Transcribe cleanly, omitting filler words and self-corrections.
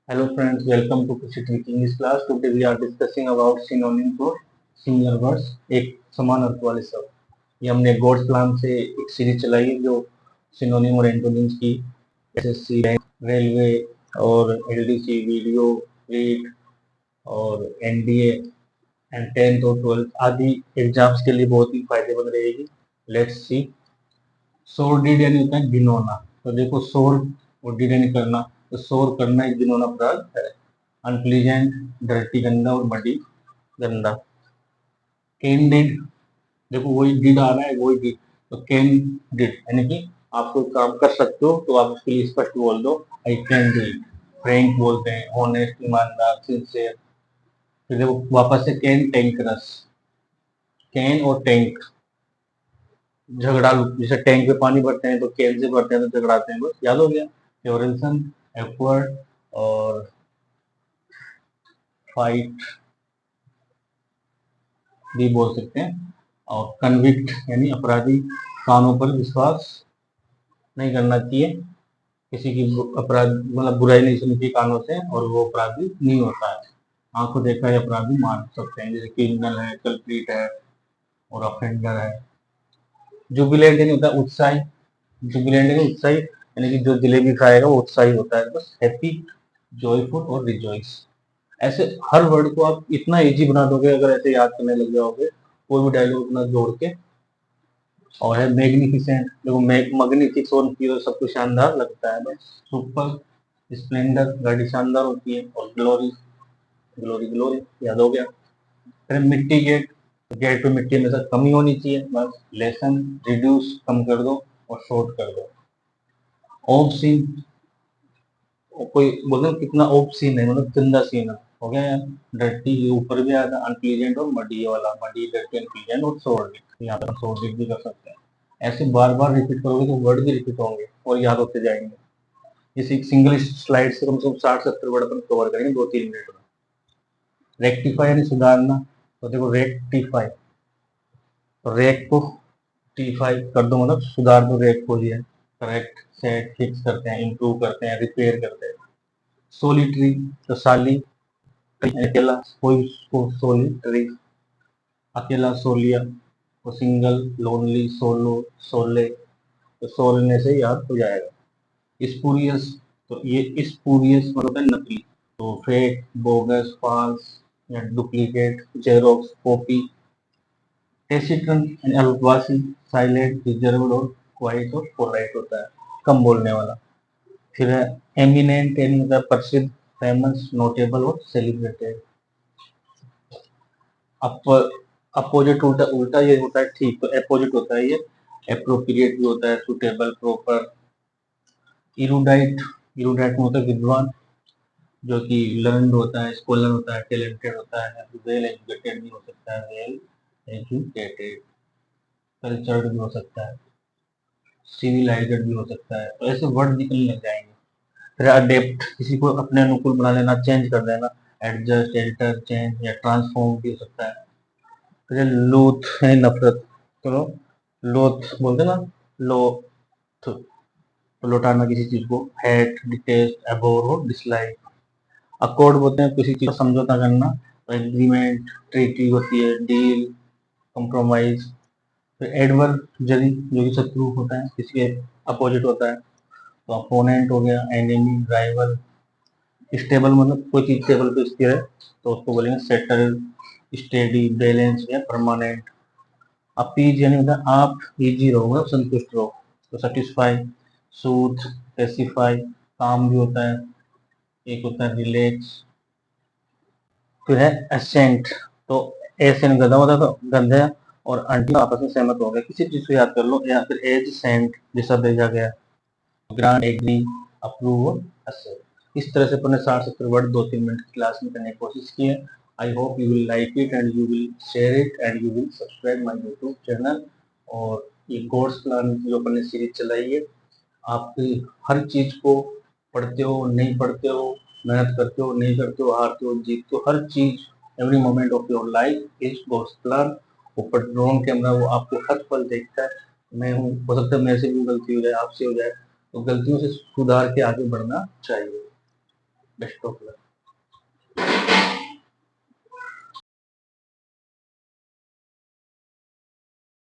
Hello friends, welcome to Kushit with English class. Today we are discussing about synonym for similar words. एक समान अर्थ वाले शब्द। ये हमने गॉड्स प्लान से एक सीरीज चलाई है जो सिनोनिम और एंटोनिम्स की एसएससी, बैंक, रेलवे और एलडीसी, वीडियो, रीड और एनडीए एंड 10th और 12th आदि एग्जाम्स के लिए बहुत ही फायदेमंद रहेगी। Let's see. सोरडिड यानी होता है घिनौना। तो देखो सोर और डिड यानी करना, तो सोर करना एक घिनौना अपराध है। अनप्लीजेंट डर्टी गंदा और मडी गंदा। कैंडिड, देखो वही डिड आ रहा है, वही डिड, तो कैंडिड यानी कि आप कोई काम कर सकते हो तो आप उसके लिए स्पष्ट बोल दो I can do it. Frank बोलते हैं ऑनेस्ट, ईमानदार, सिंसियर। फिर देखो वापस से कैन टैंकरस। कैन और टैंक झगड़ालू, जैसे टैंक में पानी भरते हैं तो कैन से भरते हैं तो झगड़ाते हैं, बस याद हो गया। फ्लोरेंसन, एक्वर्ड और फाइट भी बोल सकते हैं। और कन्विक्ट यानी अपराधी, कानों पर विश्वास नहीं करना चाहिए, किसी की अपराध मतलब बुराई नहीं सुनती कानों से और वो अपराधी नहीं होता है। आंखों देखा है अपराधी मान सकते हैं, जैसे क्रिमिनल है, कल्प्रीट है और ऑफेंडर है। जुबिलेंट यानी होता है उत्साही। जुबिलेंट यानी उत्साही यानी कि जो जलेबी खाएगा वो उत्साही होता है, बस हैप्पी, जॉयफुल और रिजॉइस। ऐसे हर वर्ड को आप इतना इजी बना दोगे अगर ऐसे याद करने लग जाओगे, कोई भी डायलॉग अपना जोड़ के। और है मैग्निफिसेंट, देखो मैग्निफिक और की सब कुछ शानदार लगता है, बस। सुपर, स्प्लेंडर, गाड़ी शानदार होती है। और ग्लोरी, ग्लोरी ग्लोरी याद हो गया। फिर मिट्टी गेट, गेट पे मिट्टी हमेशा कमी होनी चाहिए, बस। लेसन, रिड्यूस कम कर दो और शॉर्ट कर दो। ऑफ सीन, कोई बोलते कितना ऑफ सीन है मतलब गंदा सीन है, हो गया यार। डर्टी ये ऊपर भी आया था, अनप्लीजेंट और मडी वाला, मडी डर्टी अनप्लीजेंट और सोर्ड, यहाँ पर सोर्ड भी कर सकते हैं। ऐसे बार बार रिपीट करोगे तो वर्ड भी रिपीट होंगे और याद होते जाएंगे। इस एक सिंगल स्लाइड से कम से कम 60-70 वर्ड अपन कवर करेंगे 2-3 मिनट में। रेक्टिफाई यानी सुधारना, तो देखो रेक्टिफाई, तो रेक को टीफाई कर दो मतलब सुधार दो रेक को ही है। करेक्ट, सेट, फिक्स करते हैं, इम्प्रूव करते हैं, रिपेयर करते हैं। सोलिटरी, तो साली, अकेला, कोई को सोलिटरी, अकेला, सोलिया, तो सिंगल, लोनली, सोलो, सोले, तो सोलने से याद हो जाएगा। स्पूरियस, तो ये स्पूरियस मतलब है नकली, तो फेक, बोगस, फॉल्स या डुप्लीकेट, जेरोक्स, कॉपी। टेसिटन यानी अल्पवासी, साइलेंट, रिजर्व्ड और क्वाइट और पोलाइट होता है, कम बोलने वाला। फिर है एमिनेंट यानी होता है प्रसिद्ध, फेमस, नोटेबल और सेलिब्रेटेड। अप अपोजिट, उल्टा उल्टा ये होता है ठीक, तो अपोजिट होता है ये। एप्रोप्रिएट भी होता है, सुटेबल, प्रॉपर। इरुडाइट, इरुडाइट में होता है विद्वान, जो कि लर्नड होता है, स्कॉलर होता है, टैलेंटेड होता है। वेल एजुकेटेड भी हो सकता है, वेल एजुकेटेड। कल्चर्ड भी हो सकता है, सिविलाइज्ड भी हो सकता है, तो ऐसे वर्ड निकलने लग जाएंगे। फिर अडेप्ट, किसी को अपने अनुकूल बना लेना, चेंज कर देना। एडजस्ट, एल्टर, चेंज या ट्रांसफॉर्म भी हो सकता है। फिर लूथ है नफरत, चलो लोथ बोलते ना, लोथ, तो लौटाना किसी चीज को। हेट, डिटेस्ट, अबोर और डिसलाइक। अकॉर्ड बोलते हैं किसी चीज का समझौता करना, तो एग्रीमेंट, ट्रीटी होती है, डील, कंप्रोमाइज। फिर एडवर्जरी, जो कि शत्रु होता है, किसी के अपोजिट होता है, तो अपोनेंट हो गया, एनिमी, राइवल। स्टेबल मतलब कोई चीज टेबल पे स्थिर है, तो उसको बोलेंगे सेटल, स्टेडी, बैलेंस या परमानेंट। अपीज यानी होता है आप इजी रहो मतलब संतुष्ट रहो, तो सेटिस्फाई, सूथ, पेसिफाई, काम भी होता है। एक होता है रिलैक्स। फिर है एसेंट, तो एस यानी गधा होता है, तो गधे और आंटी आपस में सहमत हो गए, किसी चीज को याद कर लो। या फिर एज सेंट, दिशा भेजा गया। ग्रांट, एग्री, अप्रूव और एक्सेप्ट। इस तरह से अपने 60-70 वर्ड 2-3 मिनट की क्लास में करने की कोशिश की है। I hope you will like it and you will share it and you will subscribe my YouTube channel. और ये कोर्स प्लान जो अपने सीरीज चलाई है, आपकी हर चीज को पढ़ते हो नहीं पढ़ते हो, मेहनत करते हो नहीं करते हो, हारते हो जीतते हो, हर चीज, every moment of your life is course plan. ऊपर ड्रोन कैमरा वो आपको हर पल देखता है। मैं हूँ, हो सकता है मेरे से भी गलती हो जाए, आपसे हो जाए, तो गलतियों से सुधार के आगे बढ़ना चाहिए। Best of luck.